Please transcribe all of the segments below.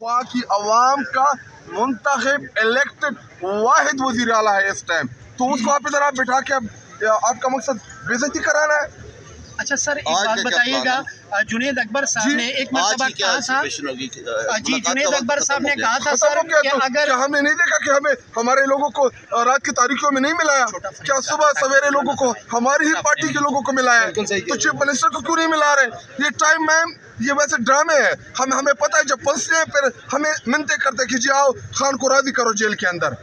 वहाँ की आवाम का मुंतखब इलेक्टेड वाहिद वज़ीर आला है इस टाइम, तो उसको आप इधर आप बिठा के आपका मकसद बेइज्जती कराना है। अच्छा सर, एक बात बताइएगा, जुनेद अकबर साहब ने एक मरतबा कहा था, जी जुनेद अकबर साहब ने कहा था सर कि अगर हमने नहीं देखा कि हमें हमारे लोगों को रात की तारीखों में नहीं मिलाया, क्या सुबह सवेरे लोगों को हमारी ही पार्टी के लोगों को मिलाया, तो चीफ मिनिस्टर को क्यों नहीं मिला रहे? ये टाइम मैम ये वैसे ड्रामे है, हमें पता है जब फंसते हैं फिर हमें मिन्नतें करते कि जी आओ खान को राजी करो जेल के अंदर,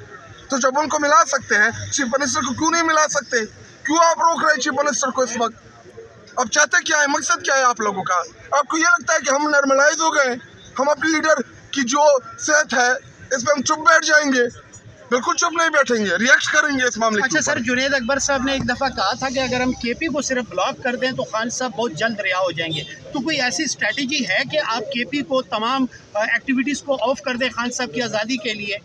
तो जब उनको मिला सकते हैं चीफ मिनिस्टर को क्यों नहीं मिला सकते? क्यों आप रोक रहे हैं चीफ मिनिस्टर को इस वक्त? अब चाहते क्या है, मकसद क्या है आप लोगों का? आपको ये लगता है कि हम नॉर्मलाइज हो गए, हम अपने लीडर की जो सेहत है इस पर हम चुप बैठ जाएंगे? बिल्कुल चुप नहीं बैठेंगे, रिएक्ट करेंगे इस मामले। अच्छा सर, जुनेद अकबर साहब ने एक दफ़ा कहा था कि अगर हम केपी को सिर्फ ब्लॉक कर दें तो खान साहब बहुत जल्द रिहा हो जाएंगे, तो कोई ऐसी स्ट्रेटजी है कि आप केपी को तमाम एक्टिविटीज़ को ऑफ कर दें खान साहब की आज़ादी के लिए?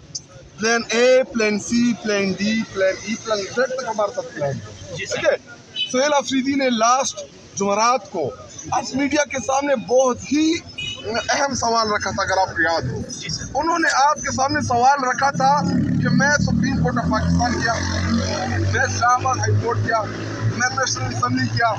Plan A, plan C, plan D, plan E, plan Z तक हमारे साथ प्लान है। ठीक है, सुहेल अफरीदी ने लास्ट जुमेरात को अब मीडिया के सामने बहुत ही अहम सवाल रखा था, अगर आपको याद हो। उन्होंने आपके सामने सवाल रखा था कि मैं सुप्रीम कोर्ट ऑफ पाकिस्तान गया, मैं इस्लामाबाद हाई कोर्ट गया, मैं नेशनल असम्बली किया,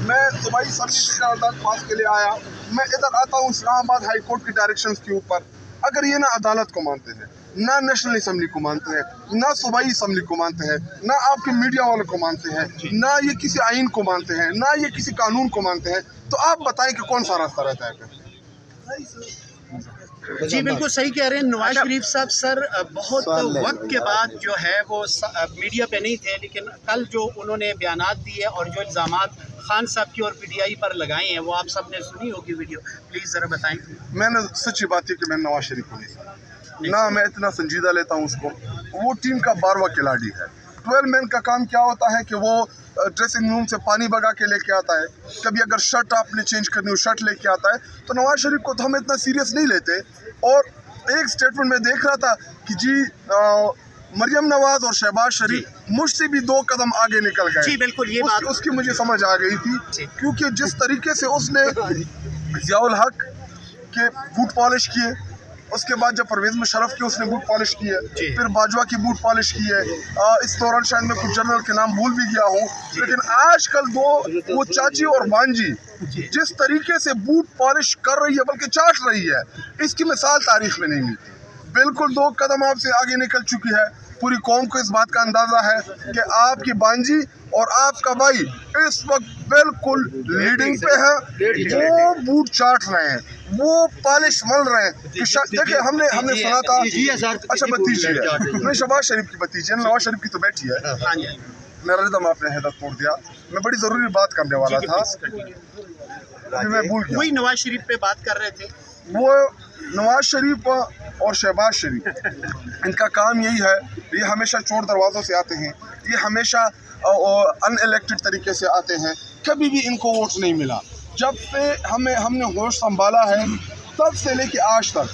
मैं दुबई असम्बली से करारदाद पास के लिए आया, मैं इधर आता हूँ इस्लामाबाद हाई कोर्ट की डायरेक्शंस के ऊपर। अगर ये ना अदालत को मानते हैं, ना नेशनल असम्बली को मानते हैं, ना सूबाई असम्बली को मानते हैं, ना आपके मीडिया वालों को मानते हैं, ना ये किसी आइन को मानते हैं, ना ये किसी कानून को मानते हैं, तो आप बताएं कि कौन सा रास्ता रहता है? जी बिल्कुल सही कह रहे हैं नवाज शरीफ साहब। सर बहुत वक्त के बाद जो है वो मीडिया पे नहीं थे, लेकिन कल जो उन्होंने बयानात दिए और जो इल्ज़ामात खान साहब की और पीटीआई पर लगाए हैं वो आप सब ने सुनी होगी वीडियो, प्लीज़ ज़रा बताएं। मैंने सच्ची बात है कि मैं नवाज शरीफ को नहीं सुना, ना मैं इतना संजीदा लेता हूँ उसको। वो टीम का 12वां खिलाड़ी है। 12 मैन का काम क्या होता है कि वो ड्रेसिंग रूम से पानी भगा के लेके आता है, कभी अगर शर्ट आपने चेंज करनी हो शर्ट लेके आता है। तो नवाज शरीफ को तो हम इतना सीरियस नहीं लेते। और एक स्टेटमेंट में देख रहा था कि जी मरियम नवाज और शहबाज शरीफ मुझसे भी 2 कदम आगे निकल गए। जी बिल्कुल, ये बात उसकी मुझे समझ आ गई थी, क्योंकि जिस तरीके से उसने ज़ियाउल हक के बूट पॉलिश किए, उसके बाद जब परवेज़ मुशर्रफ के उसने बूट पॉलिश की है, फिर बाजवा की बूट पॉलिश की है, इस दौरान शायद मैं कुछ जनरल के नाम भूल भी गया हूँ, लेकिन आजकल वो चाची और भांजी जिस तरीके से बूट पॉलिश कर रही है, बल्कि चाट रही है, इसकी मिसाल तारीख में नहीं मिलती। बिल्कुल 2 कदम आपसे आगे निकल चुकी है। पूरी कौम को इस बात का अंदाज़ा है कि आपकी भांजी और आपका भाई इस वक्त बिल्कुल लीडिंग पे है। वो बूट चाट रहे हैं, वो पॉलिश मल रहे हैं। देखिए हमने सुना था, अच्छा भतीजी है, मैं शहबाज शरीफ की भतीजी है, नवाज शरीफ की तो बेटी है। मेरा रिदम आपने हैदत तोड़ दिया, मैं बड़ी ज़रूरी बात करने वाला था, अभी मैं भूल गया। वही नवाज शरीफ पे बात कर रहे थे। वो नवाज शरीफ और शहबाज शरीफ, इनका काम यही है, ये हमेशा चोर दरवाज़ों से आते हैं, ये हमेशा अनइलेक्टेड तरीके से आते हैं, कभी भी इनको वोट नहीं मिला। जब से हमने होश संभाला है तब से लेके आज तक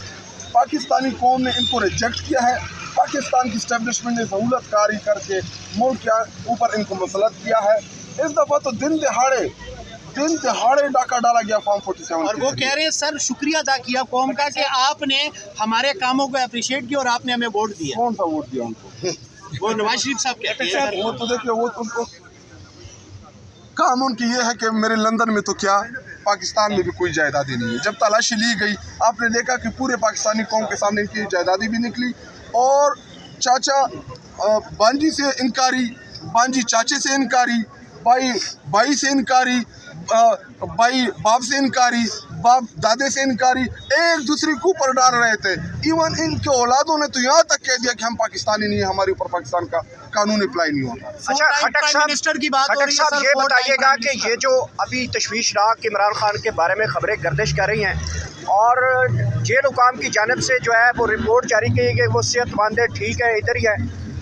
पाकिस्तानी कौम ने इनको रिजेक्ट किया है। पाकिस्तान की स्टैब्लिशमेंट ने सहूलत कारी करके मुल्क के ऊपर इनको मुसलत किया है। इस दफ़ा तो दिन दिहाड़े डाका डाला गया फॉर्म 47। और वो कह रहे हैं सर शुक्रिया अदा किया कौम का कि आपने हमारे कामों को अप्रिशिएट किया और आपने हमें वोट दिया। कौन सा वोट दिया उनको? वो नवाज शरीफ साहब कहते हैं। वो तो देखिए, वो तो काम उनकी ये है कि मेरे लंदन में तो क्या पाकिस्तान में भी कोई जायदादी नहीं है। जब तलाशी ली गई आपने देखा कि पूरे पाकिस्तानी कौम के सामने इनकी जायदादी भी निकली, और चाचा बांजी से इनकारी, बांजी चाचे से इनकारी, भाई से इनकारी, भाई बाप से इनकारी, बाप दादे से इनकारी, एक दूसरे के ऊपर डाल रहे थे। इवन इनके औलादों ने तो यहाँ तक कह दिया कि हम पाकिस्तानी नहीं है, हमारे ऊपर पाकिस्तान का कानून अप्लाई नहीं होता। अच्छा खटक साहब, की बात हो रही है सर, ये बताइएगा कि ये जो अभी तशवीशनाक इमरान खान के बारे में खबरें गर्दिश कर रही हैं और जेल हुकाम की जानिब से जो है वो रिपोर्ट जारी की कि वो सेहतमंद है, ठीक है, इधर ही है,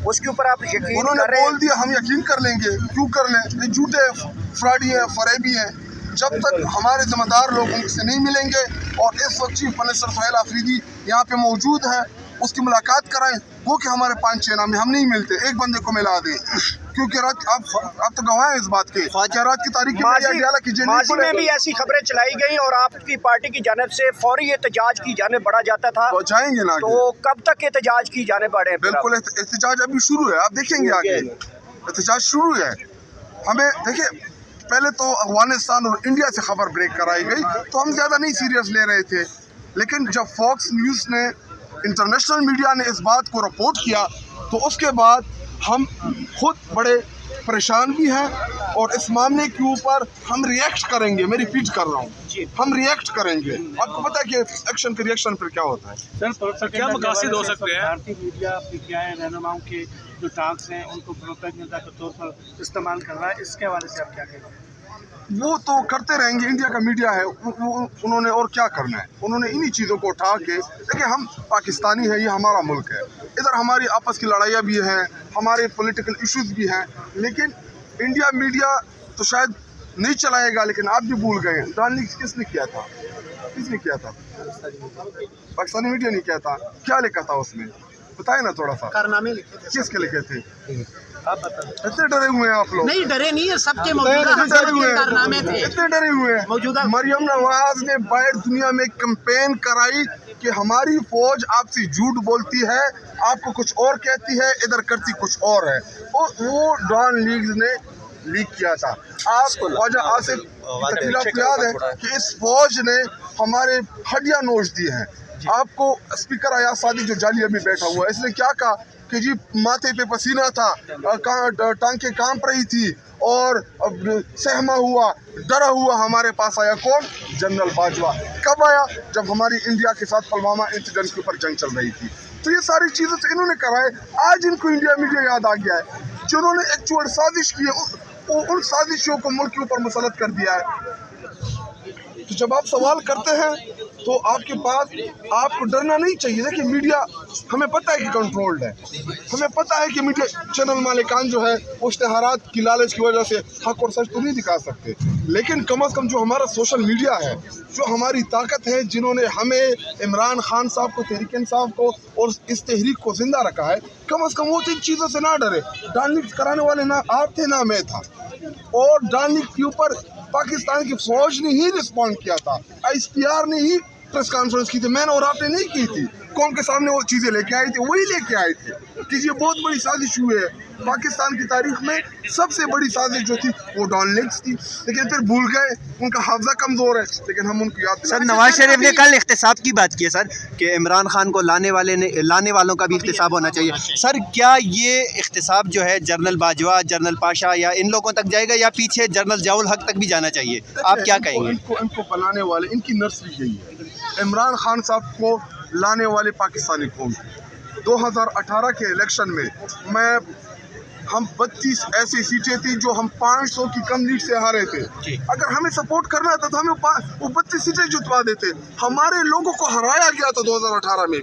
उसके ऊपर आप यकीन उन्होंने कर रहे हैं? बोल दिया हम यकीन कर लेंगे, क्यों कर लें? ये झूठे फ्रॉडी हैं, फरेबी हैं। जब तक हमारे ज़िम्मेदार लोग उनसे नहीं मिलेंगे, और इस वक्त चीफ मिनिस्टर सुहेल अफरीदी यहाँ पे मौजूद है, उसकी मुलाकात कराएं, वो कि हमारे 5-6 नाम हम नहीं मिलते, एक बंदे को मिला दें। क्योंकि रात आप तो गवाह हैं इस बात के, क्या रात की तारीख में माजी में भी ऐसी खबरें चलाई गई और आपकी पार्टी की जानिब से फौरी एहतजाज की जानिब बढ़ा जाता था, जाएंगे ना, तो कब तक एहतजाज की जाने बढ़े? बिल्कुल एहतजाज अभी शुरू है, आप देखेंगे आगे एहतजाज शुरू है। हमें देखिए, पहले तो अफगानिस्तान और इंडिया से खबर ब्रेक कराई गई तो हम ज़्यादा नहीं सीरियस ले रहे थे, लेकिन जब फॉक्स न्यूज़ ने, इंटरनेशनल मीडिया ने इस बात को रिपोर्ट किया तो उसके बाद हम खुद बड़े परेशान भी हैं और इस मामले के ऊपर हम रिएक्ट करेंगे। मैं रिपीट कर रहा हूँ, हम रिएक्ट करेंगे। आपको पता है कि एक्शन के रिएक्शन पर क्या होता है। सर क्या मकासद हो सकते हैं? भारतीय मीडिया पीटीआई रहनुमाओं के जो टास्क हैं उनको कृतज्ञता के तौर पर इस्तेमाल कर रहा है, इसके हवाले से आप क्या कहेंगे? वो तो करते रहेंगे, इंडिया का मीडिया है, उन्होंने और क्या करना है, उन्होंने इन्हीं चीज़ों को उठा के, देखिए हम पाकिस्तानी हैं, ये हमारा मुल्क है, इधर हमारी आपस की लड़ाइयाँ भी हैं, हमारे पॉलिटिकल इश्यूज भी हैं, लेकिन इंडिया मीडिया तो शायद नहीं चलाएगा, लेकिन आप भी भूल गए हैं डाल लीक किसने किया था, किसने किया था? पाकिस्तानी मीडिया नहीं किया था। क्या लिखा था उसमें, बताए ना थोड़ा सा। कारनामे लिखे थे। किसके लिखे थे? आप बताएं। इतने डरे हुए हैं आप लोग? नहीं डरे नहीं है, सबके मौजूदा हुकूमत के कारनामे थे। इतने डरे हुए हैं। मौजूदा मरियम नवाज ने बाहर दुनिया में कैंपेन कराई कि हमारी फौज आपसे झूठ बोलती है, आपको कुछ और कहती है, इधर करती कुछ और है। वो डॉन लीग ने लीक किया था। आप ख्वाजा आसिफ को याद है कि इस फौज ने हमारे हड्डियां नोच दी हैं। आपको स्पीकर अयाज सादिक जो जाली अभी बैठा हुआ है, इसने क्या कहा कि जी माथे पे पसीना था, टांकें कांप रही थी और सहमा हुआ, डरा हुआ हमारे पास आया कौन? जनरल बाजवा। कब आया? जब हमारी इंडिया के साथ पुलवामा इंसिडेंट के ऊपर जंग चल रही थी। तो ये सारी चीज़ें तो इन्होंने कराए। आज इनको इंडिया मीडिया याद आ गया है, जिन्होंने एक्चुअल साजिश की है, उन साजिशों को मुल्क के ऊपर मुसलत कर दिया है। तो जब आप सवाल करते हैं तो आपके पास, आपको डरना नहीं चाहिए। देखिए मीडिया, हमें पता है कि कंट्रोल्ड है, हमें पता है कि मीडिया चैनल मालिकान जो है वो इश्तिहारात की लालच की वजह से हक और सच तो नहीं दिखा सकते, लेकिन कम से कम जो हमारा सोशल मीडिया है, जो हमारी ताकत है, जिन्होंने हमें, इमरान खान साहब को, तहरीक इंसाफ को और इस तहरीक को जिंदा रखा है, कम से कम वो इन चीज़ों से ना डरे। डालने कराने वाले ना आप थे ना मैं था, और डालने के ऊपर पाकिस्तान की फौज ने ही रिस्पॉन्ड किया था, ISPR ने ही प्रेस कॉन्फ्रेंस की थी, मैंने और आपने नहीं की थी। कौन के सामने वो चीज़ें लेके आए थे, वही लेके आए थे कि ये बहुत बड़ी साजिश हुई है। पाकिस्तान की तारीख में सबसे बड़ी साजिश जो थी वो डॉन लीग्स थी, लेकिन फिर भूल गए, उनका हाफजा कमज़ोर है, लेकिन हम उनको याद। सर नवाज शरीफ ने कल इख्तिसाब की बात की है सर, कि इमरान खान को लाने वालों का भी इख्तिसाब होना चाहिए। सर क्या ये इख्तिसाब जो है जनरल बाजवा, जनरल पाशा या इन लोगों तक जाएगा, या पीछे जनरल ज़ियाउल हक तक भी जाना चाहिए? आप क्या कहेंगे? इनको बनाने वाले, इनकी नर्सरी गई है। इमरान खान साहब को लाने वाले पाकिस्तानी कौन? 2018 के इलेक्शन में हम 32 ऐसी सीटें थी जो हम 500 की कम लीड से हारे थे। अगर हमें सपोर्ट करना था तो हमें वो 32 सीटें जुटवा देते। हमारे लोगों को हराया गया था 2018 में।